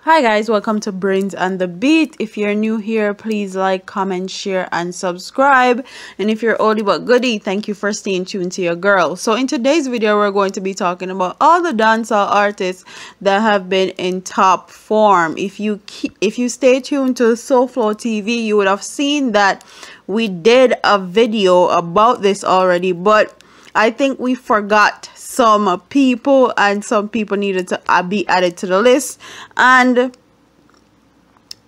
Hi guys, welcome to Brains and the Beat. If you're new here, please like, comment, share, and subscribe. And if you're oldie but goodie, thank you for staying tuned to your girl. So in today's video, we're going to be talking about all the dancehall artists that have been in top form. If you stay tuned to SoFlo TV, you would have seen that we did a video about this already, but I think we forgot some people, and some people needed to be added to the list. And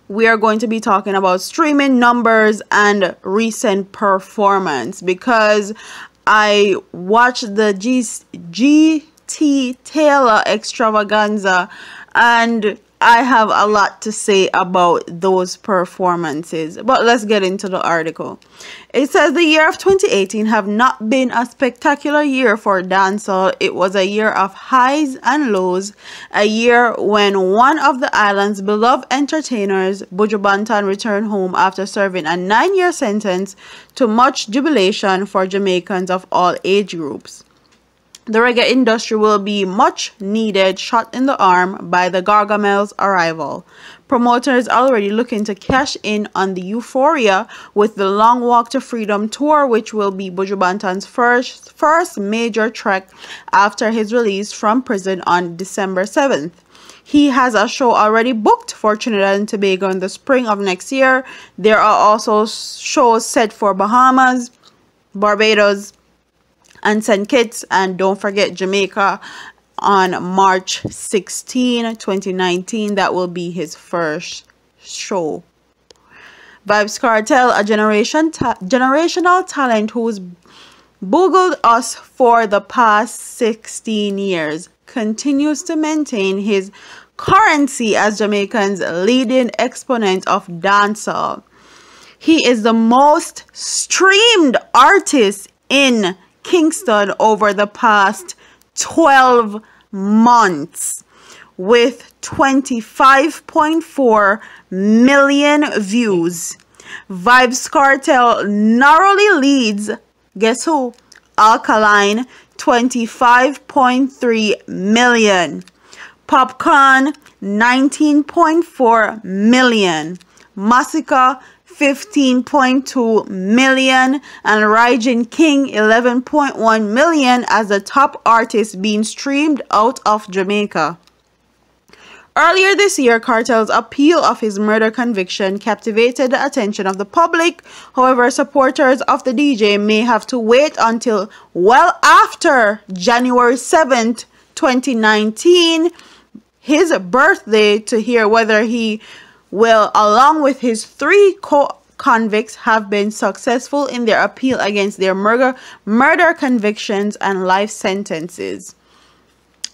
we are going to be talking about streaming numbers and recent performance, because I watched the GT Taylor extravaganza and I have a lot to say about those performances. But let's get into the article. It says the year of 2018 have not been a spectacular year for dancehall. It was a year of highs and lows, a year when one of the island's beloved entertainers, Buju Banton, returned home after serving a 9-year sentence, to much jubilation for Jamaicans of all age groups. The reggae industry will be much needed shot in the arm by the Gargamel's arrival. Promoters already looking to cash in on the euphoria with the Long Walk to Freedom tour, which will be Buju Banton's first major trek after his release from prison on December 7th. He has a show already booked for Trinidad and Tobago in the spring of next year. There are also shows set for Bahamas, Barbados, and St. Kitts, and don't forget Jamaica on March 16, 2019. That will be his first show. Vybz Kartel, a generational talent who's boogled us for the past 16 years, continues to maintain his currency as Jamaican's leading exponent of dancehall. He is the most streamed artist in Kingston over the past 12 months with 25.4 million views. Vybz Kartel narrowly leads, guess who? Alkaline, 25.3 million. Popcorn, 19.4 million. Massacre, 15.2 million, and Raging King 11.1 million as the top artist being streamed out of Jamaica. Earlier this year, Kartel's appeal of his murder conviction captivated the attention of the public. However, supporters of the DJ may have to wait until well after January 7th, 2019, his birthday, to hear whether he will, along with his 3 co-convicts, have been successful in their appeal against their murder convictions and life sentences.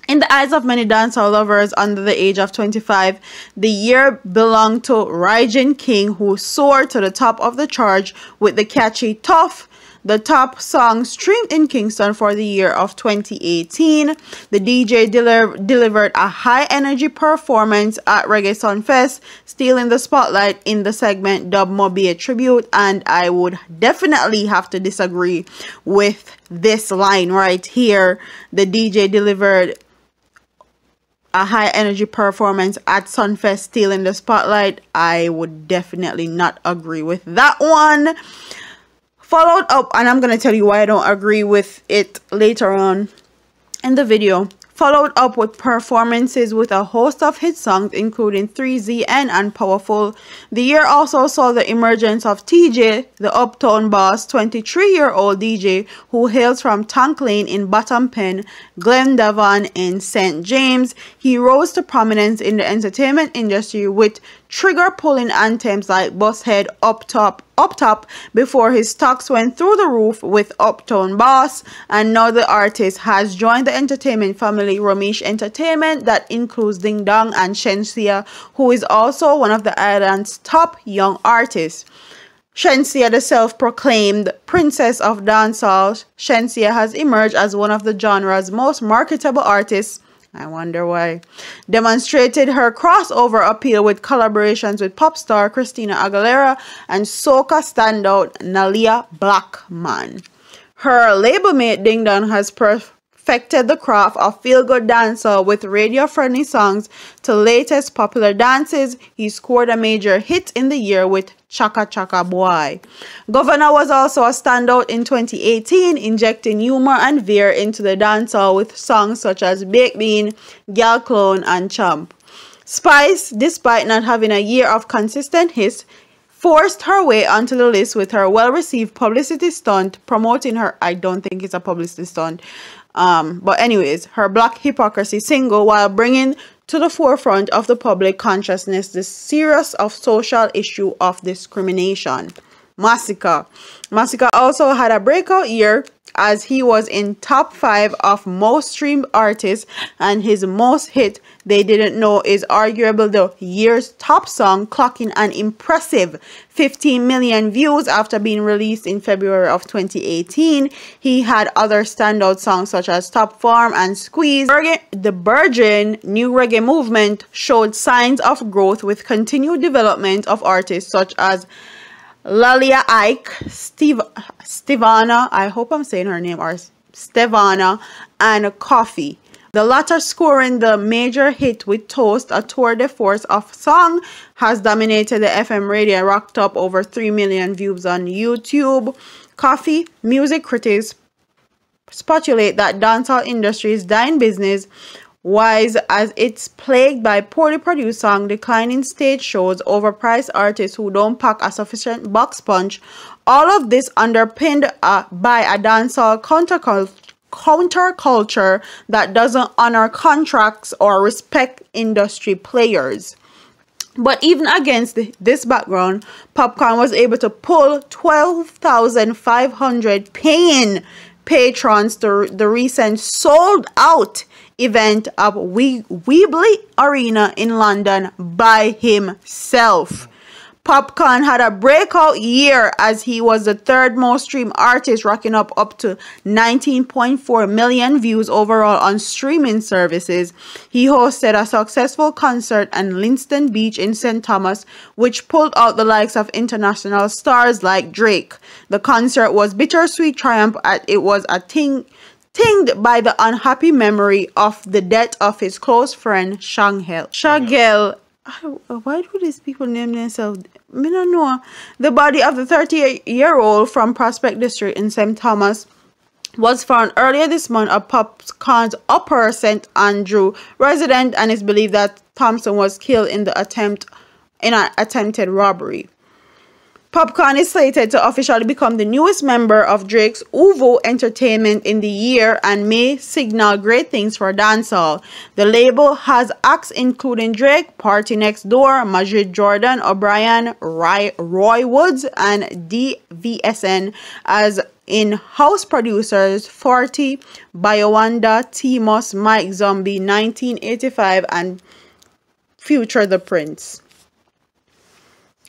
In the eyes of many dancehall lovers under the age of 25, the year belonged to Raging King, who soared to the top of the chart with the catchy Tough, the top song streamed in Kingston for the year of 2018. The DJ delivered a high-energy performance at Reggae Sunfest, stealing the spotlight in the segment dubbed Mobay Tribute, and I would definitely have to disagree with this line right here. The DJ delivered a high-energy performance at Sunfest, stealing the spotlight. I would definitely not agree with that one. Followed up, and I'm going to tell you why I don't agree with it later on in the video. Followed up with performances with a host of hit songs, including 3ZN and Powerful. The year also saw the emergence of TJ, the Uptown Boss, 23-year-old DJ who hails from Tank Lane in Bottom Pen, Glendavon in St. James. He rose to prominence in the entertainment industry with trigger-pulling anthems like Bushead, Up Top, before his stocks went through the roof with Uptown Boss. And now the artist has joined the entertainment family Ramesh Entertainment, that includes Ding Dong and Shensia, who is also one of the island's top young artists. Shensia, the self-proclaimed princess of dancehall, Shensia has emerged as one of the genre's most marketable artists. I wonder why. Demonstrated her crossover appeal with collaborations with pop star Christina Aguilera and soca standout Nalia Blackman. Her label mate Ding Dong has perfected the craft of feel-good dancehall with radio-friendly songs to latest popular dances. He scored a major hit in the year with Chaka Chaka Boy. Governor was also a standout in 2018, injecting humor and veer into the dancehall with songs such as Baked Bean, Gal Clone, and Champ. Spice, despite not having a year of consistent hits, forced her way onto the list with her well-received publicity stunt promoting her, I don't think it's a publicity stunt, but anyways, her Black Hypocrisy single, while bringing to the forefront of the public consciousness the serious of social issue of discrimination. Masika also had a breakout year as he was in top 5 of most streamed artists, and his most hit, They Didn't Know, is arguably the year's top song, clocking an impressive 15 million views after being released in February of 2018. He had other standout songs such as Top Form and Squeeze. The burgeoning new reggae movement showed signs of growth with continued development of artists such as Lalia Ike, Stevana, I hope I'm saying her name, or Stevana, and Coffee. The latter scoring the major hit with Toast, a tour de force of song, has dominated the FM radio and rocked up over 3 million views on YouTube. Coffee, music critics speculate that dancehall industry is dying business wise as it's plagued by poorly produced songs, declining stage shows, overpriced artists who don't pack a sufficient box punch. All of this underpinned by a dancehall counterculture that doesn't honor contracts or respect industry players. But even against this background, Popcorn was able to pull 12,500 paying patrons to the recent sold-out event of Wembley Arena in London by himself. Popcorn had a breakout year as he was the third most streamed artist, racking up to 19.4 million views overall on streaming services. He hosted a successful concert at Linston Beach in St. Thomas, which pulled out the likes of international stars like Drake. The concert was bittersweet triumph as it was tinged by the unhappy memory of the death of his close friend Shagel. Why do these people name themselves? I don't know. The body of the 38-year-old from Prospect District in St. Thomas was found earlier this month at Popcorn's Upper St. Andrew residence, and it's believed that Thompson was killed in an attempted robbery. Popcorn is slated to officially become the newest member of Drake's Uvo Entertainment in the year and may signal great things for dancehall. The label has acts including Drake, Party Next Door, Majid Jordan, O'Brien, Roy Woods, and DVSN as in-house producers 40, Biowanda, T-Moss, Mike Zombie, 1985, and Future the Prince.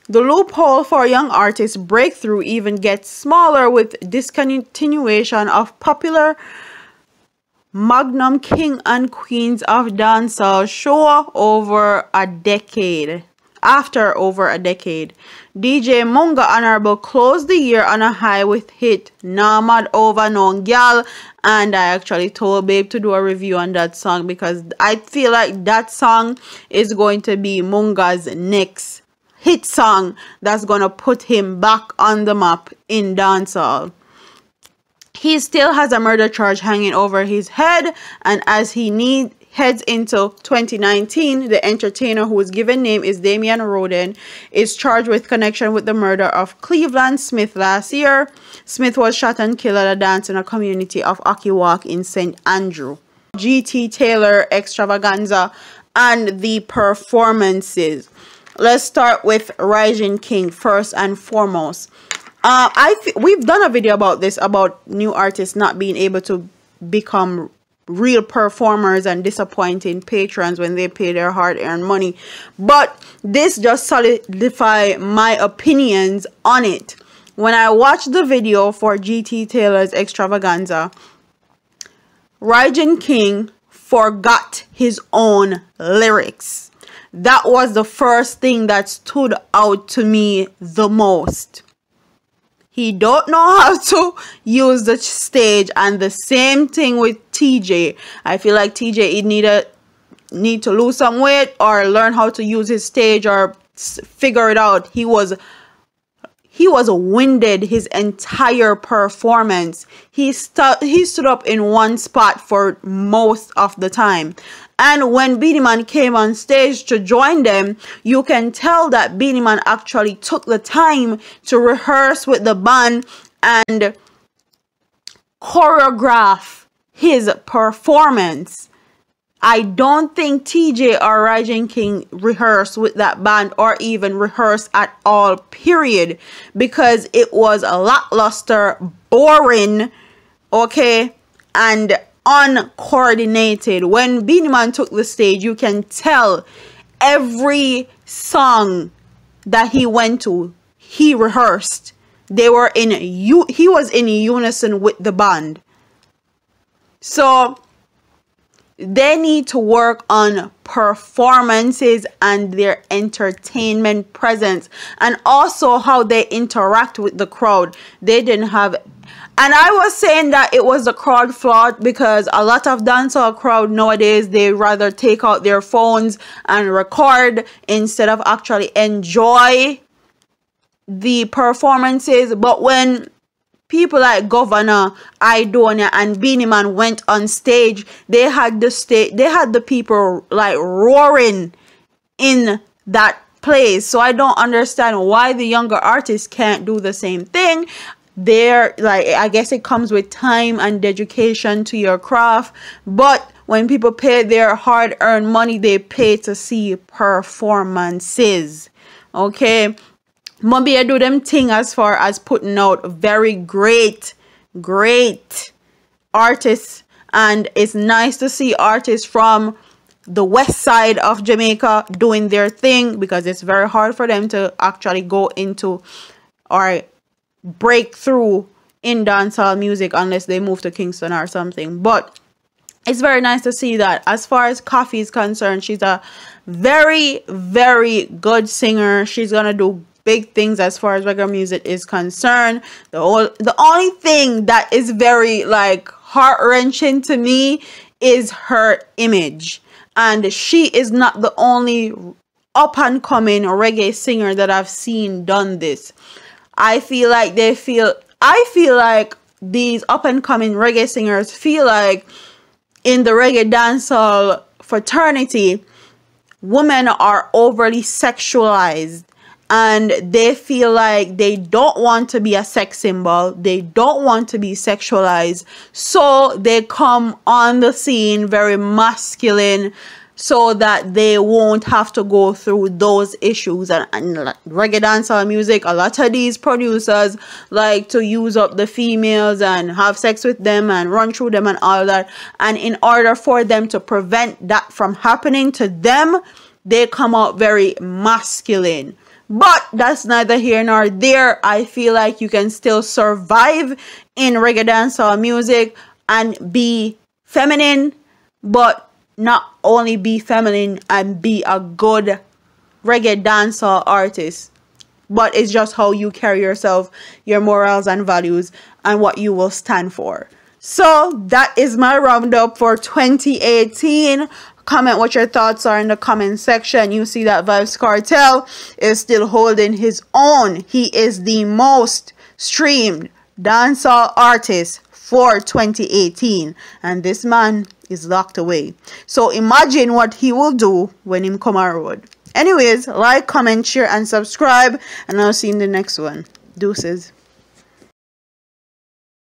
The loophole for young artists' breakthrough even gets smaller with discontinuation of popular Magnum King and Queens of Dancehall show after over a decade. DJ Munga Honorable closed the year on a high with hit Namad Over No Gyal, and I actually told Babe to do a review on that song because I feel like that song is going to be Munga's next hit song that's gonna put him back on the map in dancehall. He still has a murder charge hanging over his head, and as he heads into 2019, the entertainer, whose given name is Damian Roden, is charged with connection with the murder of Cleveland Smith last year. Smith was shot and killed at a dance in a community of Akiwak in St. Andrew. GT Taylor extravaganza and the performances. Let's start with Rising King first and foremost. We've done a video about this, about new artists not being able to become real performers and disappointing patrons when they pay their hard-earned money. But this just solidifies my opinions on it. When I watched the video for GT Taylor's extravaganza, Rising King forgot his own lyrics. That was the first thing that stood out to me the most. He don't know how to use the stage. And the same thing with TJ. I feel like TJ need to lose some weight or learn how to use his stage or figure it out. He was winded his entire performance. He stood up in one spot for most of the time. And when Beenie Man came on stage to join them, you can tell that Beenie Man actually took the time to rehearse with the band and choreograph his performance. I don't think TJ or Raging King rehearsed with that band or even rehearsed at all, period, because it was a lackluster, boring, okay, and uncoordinated. When Beenie Man took the stage, you can tell every song that he went to, he rehearsed. He was in unison with the band. So they need to work on performances and their entertainment presence, and also how they interact with the crowd. They didn't have, and I was saying that it was the crowd fault, because a lot of dancehall crowd nowadays, they rather take out their phones and record instead of actually enjoy the performances. But when people like Governor, Idonia, and Beenie Man went on stage, they had the people like roaring in that place. So I don't understand why the younger artists can't do the same thing. They're like, I guess it comes with time and dedication to your craft. But when people pay their hard-earned money, they pay to see performances. Okay, Mobay do them thing as far as putting out very great artists, and it's nice to see artists from the west side of Jamaica doing their thing, because it's very hard for them to actually go into or break through in dancehall music unless they move to Kingston or something. But it's very nice to see that. As far as Coffee is concerned, she's a very good singer. She's gonna do big things as far as reggae music is concerned. The only thing that is very like heart-wrenching to me is her image, and she is not the only up-and-coming reggae singer that I've seen done this. I feel like these up-and-coming reggae singers feel like in the reggae dancehall fraternity, women are overly sexualized, and they feel like they don't want to be a sex symbol. They don't want to be sexualized. So they come on the scene very masculine so that they won't have to go through those issues. And reggae dancehall music, a lot of these producers like to use up the females and have sex with them and run through them and all that. And in order for them to prevent that from happening to them, they come out very masculine. But that's neither here nor there. I feel like you can still survive in reggae dancehall music and be feminine, but not only be feminine and be a good reggae dancehall artist, but it's just how you carry yourself, your morals and values, and what you will stand for. So that is my roundup for 2018. Comment what your thoughts are in the comment section. You see that Vybz Kartel is still holding his own. He is the most streamed dancehall artist for 2018, and this man is locked away. So imagine what he will do when him come on road. Anyways, like, comment, share, and subscribe, and I'll see you in the next one. Deuces.